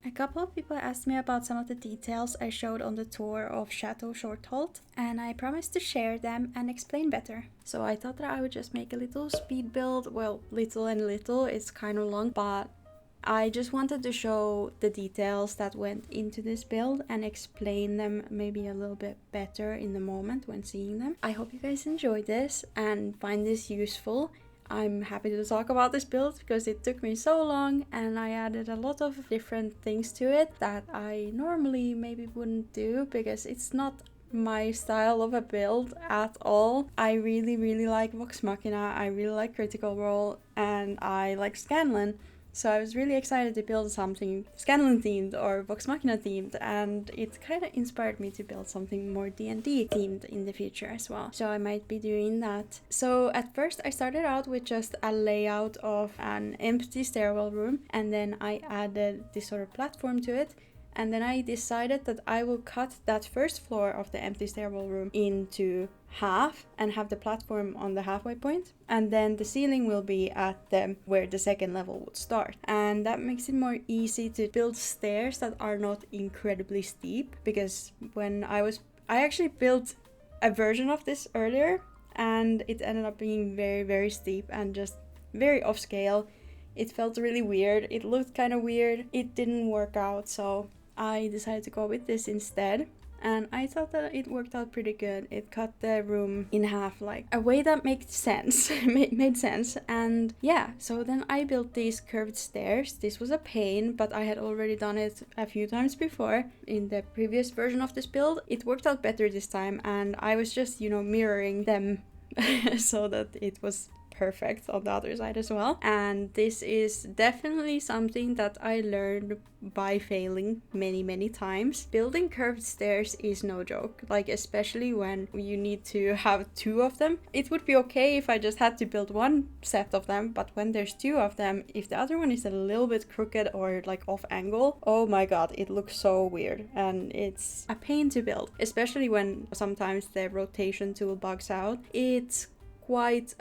A couple of people asked me about some of the details I showed on the tour of Chateau Shorthold, and I promised to share them and explain better. So I thought that I would just make a little speed build, well, little and little, it's kind of long, but I just wanted to show the details that went into this build and explain them maybe a little bit better in the moment when seeing them. I hope you guys enjoyed this and find this useful. I'm happy to talk about this build because it took me so long and I added a lot of different things to it that I normally maybe wouldn't do because it's not my style of a build at all. I really like Vox Machina, I really like Critical Role, and I like Scanlan. So I was really excited to build something Scanlan themed or Vox Machina themed, and it kind of inspired me to build something more D&D themed in the future as well. So I might be doing that. So at first I started out with just a layout of an empty stairwell room, and then I added this sort of platform to it. And then I decided that I will cut that first floor of the empty stairwell room into half and have the platform on the halfway point, and then the ceiling will be at where the second level would start, and that makes it more easy to build stairs that are not incredibly steep, because I actually built a version of this earlier and it ended up being very steep and just very off scale. It felt really weird, it looked kind of weird, it didn't work out, so I decided to go with this instead. And I thought that it worked out pretty good. It cut the room in half, like a way that made sense. made sense. And yeah, so then I built these curved stairs. This was a pain, but I had already done it a few times before in the previous version of this build. It worked out better this time, and I was just, mirroring them so that it was perfect on the other side as well. And this is definitely something that I learned by failing many times. Building curved stairs is no joke, like especially when you need to have two of them. It would be okay if I just had to build one set of them, but when there's two of them, if the other one is a little bit crooked or like off angle, oh my god, it looks so weird and it's a pain to build, especially when sometimes the rotation tool bugs out. It's quite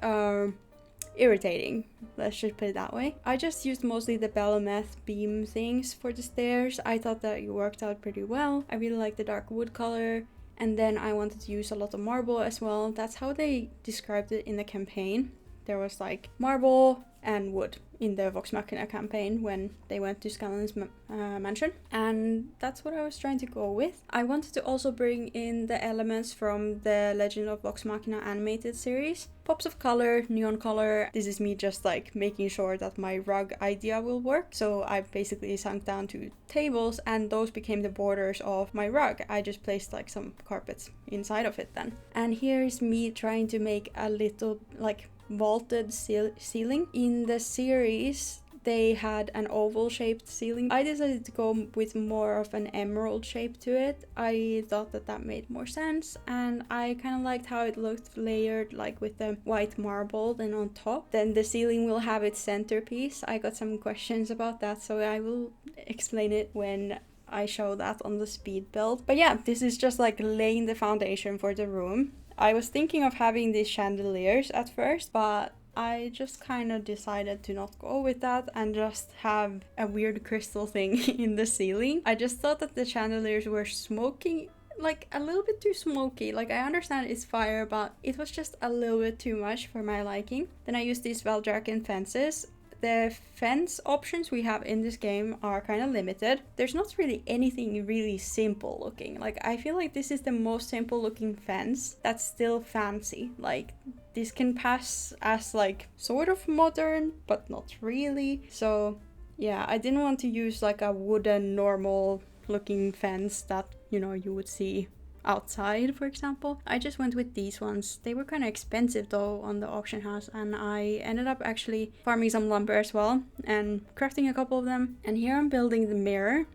irritating, let's just put it that way. I just used mostly the Belometh beam things for the stairs. I thought that it worked out pretty well. I really like the dark wood color, and then I wanted to use a lot of marble as well. That's how they described it in the campaign. There was like marble and wood in the Vox Machina campaign when they went to Scanlan's mansion, and that's what I was trying to go with. I wanted to also bring in the elements from the Legend of Vox Machina animated series. Pops of color, neon color. This is me just like making sure that my rug idea will work. So I basically sunk down to tables and those became the borders of my rug. I just placed like some carpets inside of it then. And here's me trying to make a little like vaulted ceiling. In the series they had an oval shaped ceiling. I decided to go with more of an emerald shape to it. I thought that made more sense, and I kind of liked how it looked layered like with the white marble then on top. Then the ceiling will have its centerpiece. I got some questions about that, so I will explain it when I show that on the speed build. But yeah, this is just like laying the foundation for the room. I was thinking of having these chandeliers at first, but I just kind of decided to not go with that and just have a weird crystal thing in the ceiling. I just thought that the chandeliers were smoking, like a little bit too smoky. Like I understand it's fire, but it was just a little bit too much for my liking. Then I used these Valdraken fences. The fence options we have in this game are kind of limited. There's not really anything really simple looking. Like I feel like this is the most simple looking fence that's still fancy. Like this can pass as like sort of modern, but not really. So yeah, I didn't want to use like a wooden normal looking fence that, you would see outside, for example. I just went with these ones. They were kind of expensive though on the auction house, and I ended up actually farming some lumber as well and crafting a couple of them. And here I'm building the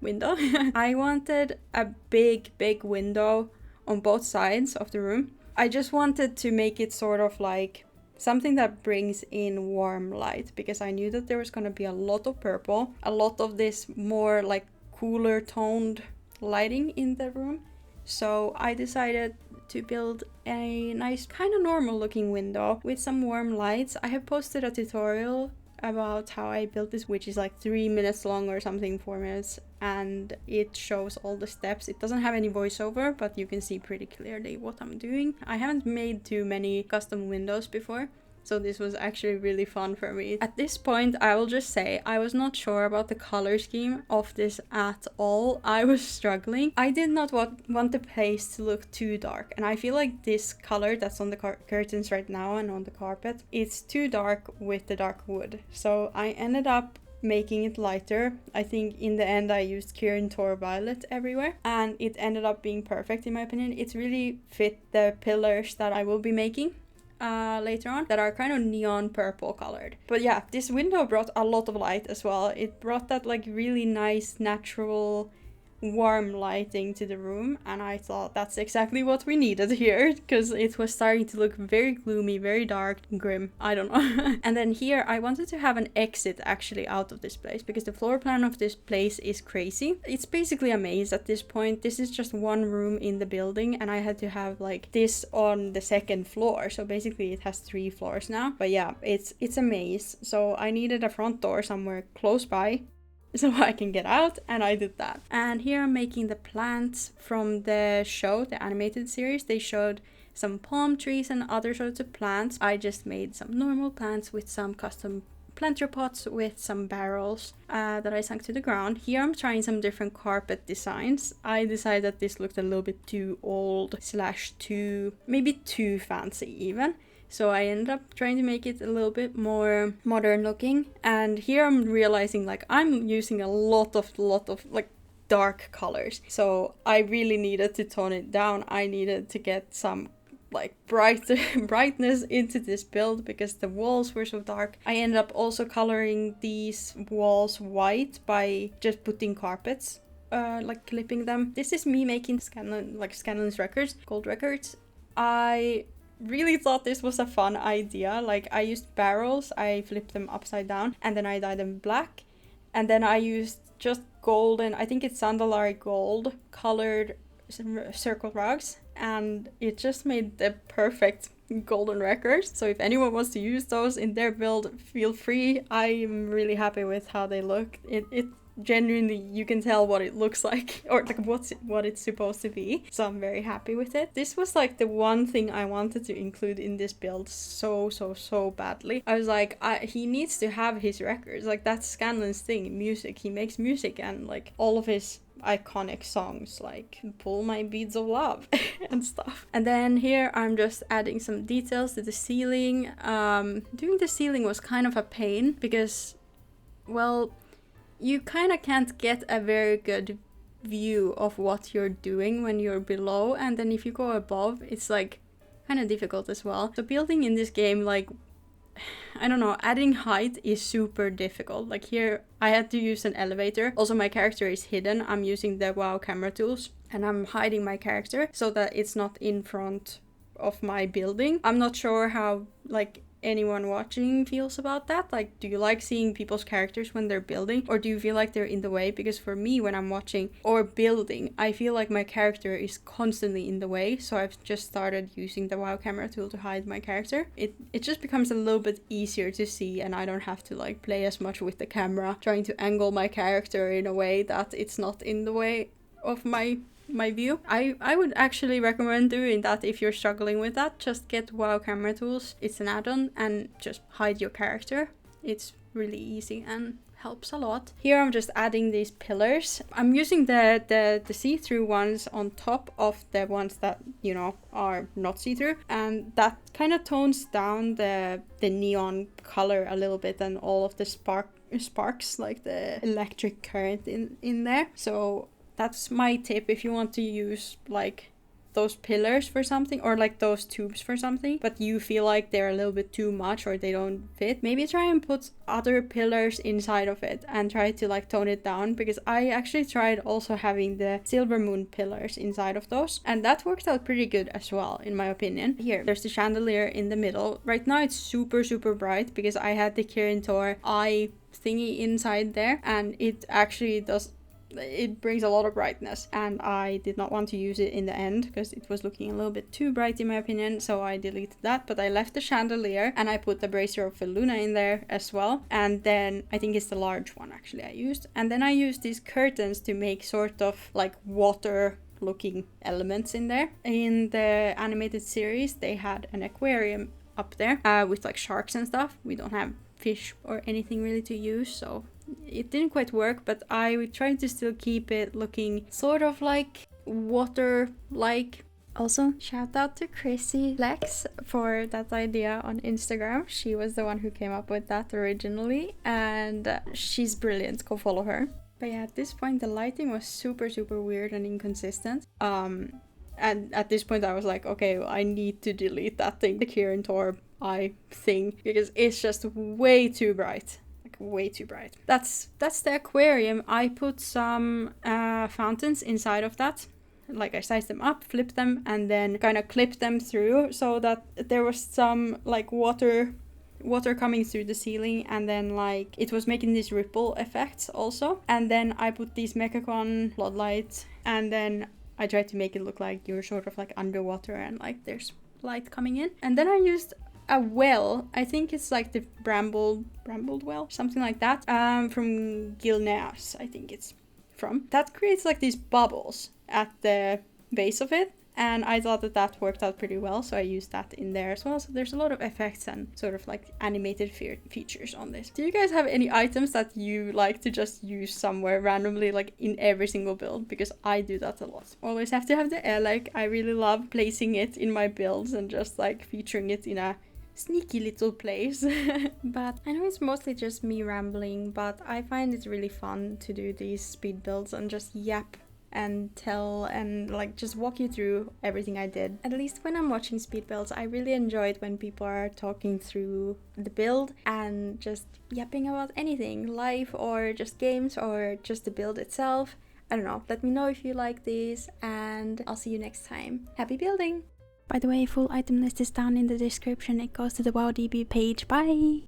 window. I wanted a big window on both sides of the room. I just wanted to make it sort of like something that brings in warm light, because I knew that there was going to be a lot of purple, a lot of this more like cooler toned lighting in the room. So I decided to build a nice kind of normal looking window with some warm lights. I have posted a tutorial about how I built this, which is like 3 minutes long or something, 4 minutes, and it shows all the steps. It doesn't have any voiceover, but you can see pretty clearly what I'm doing. I haven't made too many custom windows before, so this was actually really fun for me. At this point, I will just say I was not sure about the color scheme of this at all. I was struggling. I did not want the place to look too dark, and I feel like this color that's on the curtains right now and on the carpet, it's too dark with the dark wood. So I ended up making it lighter. I think in the end I used Kirin Tor Violet everywhere, and it ended up being perfect in my opinion. It really fit the pillars that I will be making later on, that are kind of neon purple colored. But yeah, this window brought a lot of light as well. It brought that like really nice natural warm lighting to the room, and I thought that's exactly what we needed here, because it was starting to look very gloomy, very dark, grim, I don't know. And then here I wanted to have an exit actually out of this place, because the floor plan of this place is crazy. It's basically a maze at this point. This is just one room in the building, and I had to have like this on the second floor, so basically it has 3 floors now. But yeah, it's a maze, so I needed a front door somewhere close by so I can get out, and I did that. And here I'm making the plants from the show, the animated series. They showed some palm trees and other sorts of plants. I just made some normal plants with some custom planter pots with some barrels that I sunk to the ground. Here I'm trying some different carpet designs. I decided that this looked a little bit too old / maybe too fancy even. So I ended up trying to make it a little bit more modern looking. And here I'm realizing like I'm using a lot of like dark colors. So I really needed to tone it down. I needed to get some like brightness into this build because the walls were so dark. I ended up also coloring these walls white by just putting carpets, like clipping them. This is me making Scanlan's records, gold records. I really thought this was a fun idea. Like I used barrels, I flipped them upside down, and then I dyed them black, and then I used just golden, I think it's Sandalari gold colored circle rugs, and it just made the perfect golden records. So if anyone wants to use those in their build, feel free. I'm really happy with how they look. It genuinely, you can tell what it looks like, or like what it's supposed to be, so I'm very happy with it. This was like the one thing I wanted to include in this build so badly. I was like, he needs to have his records, like that's Scanlan's thing, music. He makes music, and like all of his iconic songs like Pull My Beads of Love and stuff. And then here I'm just adding some details to the ceiling. Doing the ceiling was kind of a pain because, well, you kind of can't get a very good view of what you're doing when you're below, and then if you go above, it's like kind of difficult as well. So building in this game, like, I don't know, adding height is super difficult. Like here, I had to use an elevator. Also, my character is hidden. I'm using the WoW camera tools, and I'm hiding my character so that it's not in front of my building. I'm not sure how, like, anyone watching feels about that. Like, do you like seeing people's characters when they're building, or do you feel like they're in the way? Because for me, when I'm watching or building, I feel like my character is constantly in the way, so I've just started using the WoW camera tool to hide my character. It just becomes a little bit easier to see, and I don't have to like play as much with the camera trying to angle my character in a way that it's not in the way of my view. I would actually recommend doing that if you're struggling with that. Just get WoW camera tools. It's an add-on, and just hide your character. It's really easy and helps a lot. Here I'm just adding these pillars. I'm using the see-through ones on top of the ones that, you know, are not see-through, and that kind of tones down the neon color a little bit, and all of the sparks, like the electric current in there. So that's my tip if you want to use like those pillars for something, or like those tubes for something, but you feel like they're a little bit too much or they don't fit. Maybe try and put other pillars inside of it and try to like tone it down, because I actually tried also having the silver moon pillars inside of those, and that worked out pretty good as well in my opinion. Here, there's the chandelier in the middle. Right now it's super bright because I had the Kirin Tor eye thingy inside there, and it actually does it brings a lot of brightness, and I did not want to use it in the end because it was looking a little bit too bright in my opinion, so I deleted that. But I left the chandelier and I put the brazier of Luna in there as well, and then I think it's the large one actually I used, and then I used these curtains to make sort of like water looking elements in there. In the animated series they had an aquarium up there with like sharks and stuff. We don't have fish or anything really to use, so it didn't quite work, but I tried to still keep it looking sort of like water like. Also, shout out to Chrissy Lex for that idea on Instagram. She was the one who came up with that originally, and she's brilliant. Go follow her. But yeah, at this point the lighting was super weird and inconsistent. And at this point I was like, okay, I need to delete that thing, the Kieran Torb eye thing, because it's just way too bright. Like way too bright. That's the aquarium. I put some fountains inside of that. Like I sized them up, flipped them, and then kind of clipped them through so that there was some like water coming through the ceiling, and then like it was making these ripple effects also. And then I put these Mechacon floodlights, and then I tried to make it look like you're sort of like underwater and like there's light coming in. And then I used a well, I think it's like the brambled well, something like that, from Gilneas, I think it's from. That creates like these bubbles at the base of it, and I thought that worked out pretty well, so I used that in there as well. So there's a lot of effects and sort of like animated features on this. Do you guys have any items that you like to just use somewhere randomly, like in every single build? Because I do that a lot. Always have to have the like I really love placing it in my builds and just like featuring it in a sneaky little place. But I know it's mostly just me rambling, but I find it really fun to do these speed builds and just yap and tell and like just walk you through everything I did. At least when I'm watching speed builds, I really enjoy it when people are talking through the build and just yapping about anything, life or just games or just the build itself. I don't know, let me know if you like these, and I'll see you next time. Happy building! By the way, full item list is down in the description. It goes to the WoWDB page. Bye!